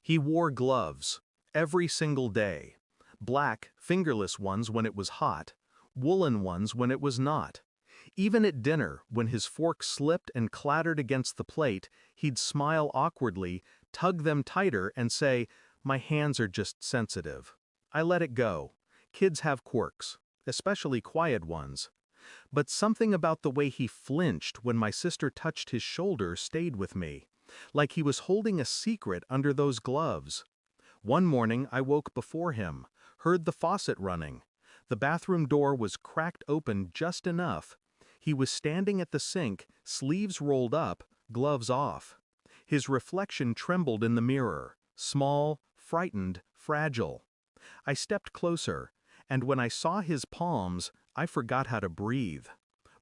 He wore gloves every single day. Black, fingerless ones when it was hot, woolen ones when it was not. Even at dinner, when his fork slipped and clattered against the plate, he'd smile awkwardly, tug them tighter, and say, "My hands are just sensitive. I let it go. Kids have quirks, especially quiet ones." But something about the way he flinched when my sister touched his shoulder stayed with me, like he was holding a secret under those gloves. One morning I woke before him, heard the faucet running. The bathroom door was cracked open just enough. He was standing at the sink, sleeves rolled up, gloves off. His reflection trembled in the mirror, small, frightened, fragile. I stepped closer, and when I saw his palms, I forgot how to breathe.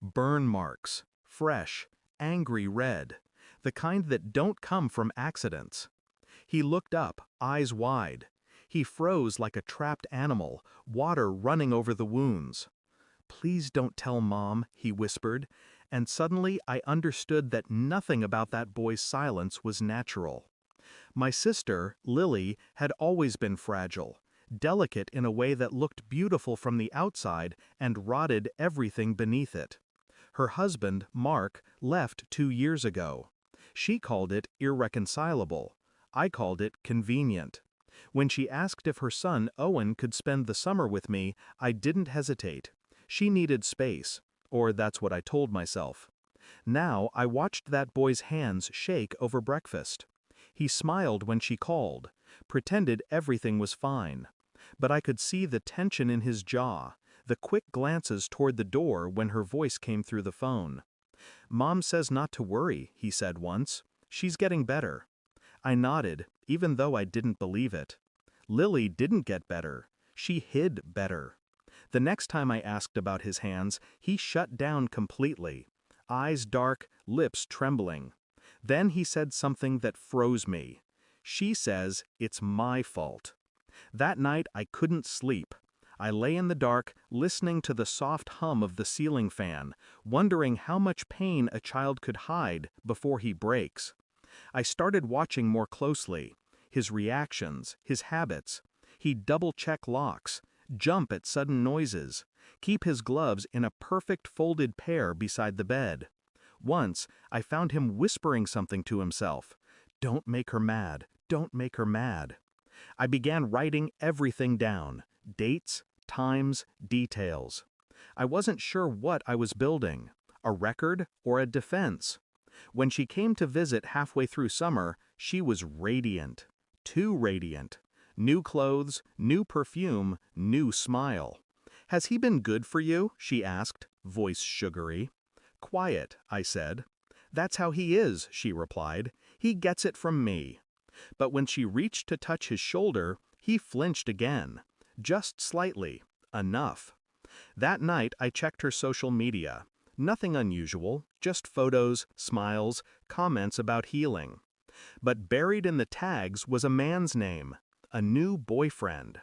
Burn marks, fresh, angry red, the kind that don't come from accidents. He looked up, eyes wide. He froze like a trapped animal, water running over the wounds. "Please don't tell Mom," he whispered, and suddenly I understood that nothing about that boy's silence was natural. My sister, Lily, had always been fragile, delicate in a way that looked beautiful from the outside and rotted everything beneath it. Her husband, Mark, left 2 years ago. She called it irreconcilable. I called it convenient. When she asked if her son Owen could spend the summer with me, I didn't hesitate. She needed space, or that's what I told myself. Now I watched that boy's hands shake over breakfast. He smiled when she called, pretended everything was fine. But I could see the tension in his jaw, the quick glances toward the door when her voice came through the phone. "Mom says not to worry," he said once. "She's getting better." I nodded, even though I didn't believe it. Lily didn't get better. She hid better. The next time I asked about his hands, he shut down completely. Eyes dark, lips trembling. Then he said something that froze me. "She says it's my fault." That night I couldn't sleep. I lay in the dark, listening to the soft hum of the ceiling fan, wondering how much pain a child could hide before he breaks. I started watching more closely. His reactions, his habits. He'd double-check locks, jump at sudden noises, keep his gloves in a perfect folded pair beside the bed. Once, I found him whispering something to himself. "Don't make her mad, don't make her mad." I began writing everything down, dates, times, details. I wasn't sure what I was building, a record or a defense. When she came to visit halfway through summer, she was radiant. Too radiant. New clothes, new perfume, new smile. "Has he been good for you?" she asked, voice sugary. "Quiet," I said. "That's how he is," she replied. "He gets it from me." But when she reached to touch his shoulder, he flinched again. Just slightly. Enough. That night I checked her social media. Nothing unusual, just photos, smiles, comments about healing. But buried in the tags was a man's name, a new boyfriend.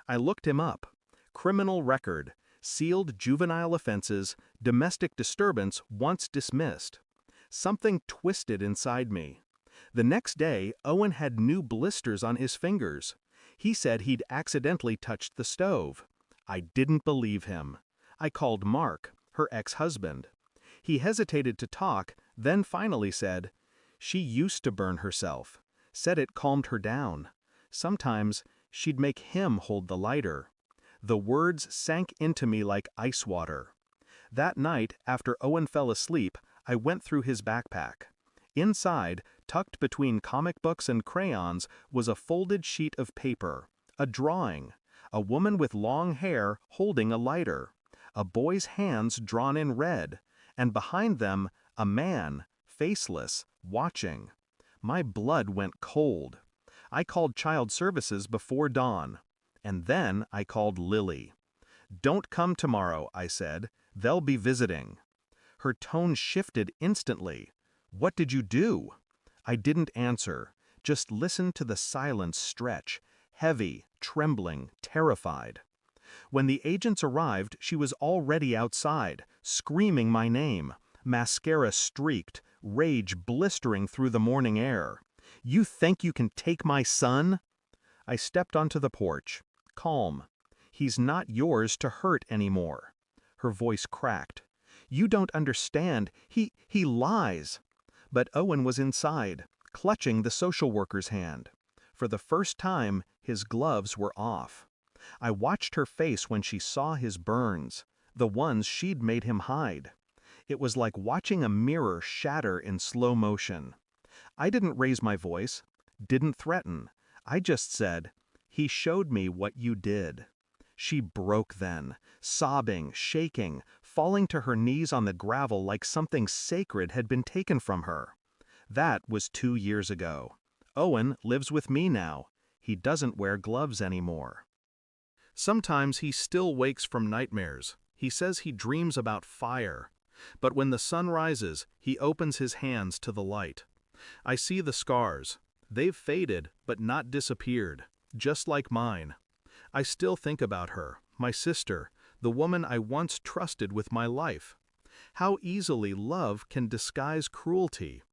I looked him up. Criminal record, sealed juvenile offenses, domestic disturbance once dismissed. Something twisted inside me. The next day, Owen had new blisters on his fingers. He said he'd accidentally touched the stove. I didn't believe him. I called Mark, her ex-husband. He hesitated to talk, then finally said, "She used to burn herself. Said it calmed her down. Sometimes she'd make him hold the lighter." The words sank into me like ice water. That night, after Owen fell asleep, I went through his backpack. Inside, tucked between comic books and crayons, was a folded sheet of paper, a drawing, a woman with long hair holding a lighter, a boy's hands drawn in red, and behind them, a man, faceless, watching. My blood went cold. I called child services before dawn. And then I called Lily. "Don't come tomorrow," I said. "They'll be visiting." Her tone shifted instantly. "What did you do?" I didn't answer, just listened to the silence stretch, heavy, trembling, terrified. When the agents arrived, she was already outside, screaming my name, mascara streaked, rage blistering through the morning air. You think you can take my son? I stepped onto the porch, calm. He's not yours to hurt anymore. Her voice cracked. You don't understand. He lies. But Owen was inside, clutching the social worker's hand. For the first time, his gloves were off. I watched her face when she saw his burns, the ones she'd made him hide. It was like watching a mirror shatter in slow motion. I didn't raise my voice, didn't threaten. I just said, "He showed me what you did." She broke then, sobbing, shaking, falling to her knees on the gravel like something sacred had been taken from her. That was 2 years ago. Owen lives with me now. He doesn't wear gloves anymore. Sometimes he still wakes from nightmares. He says he dreams about fire. But when the sun rises, he opens his hands to the light. I see the scars. They've faded, but not disappeared, just like mine. I still think about her, my sister, the woman I once trusted with my life. How easily love can disguise cruelty.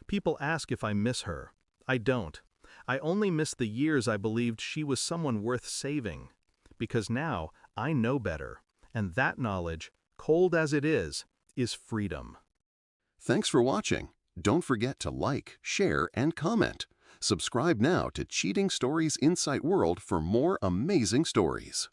People ask if I miss her. I don't. I only miss the years I believed she was someone worth saving. Because now I know better, and that knowledge, cold as it is freedom. Thanks for watching. Don't forget to like, share, and comment. Subscribe now to Cheating Stories Insight World for more amazing stories.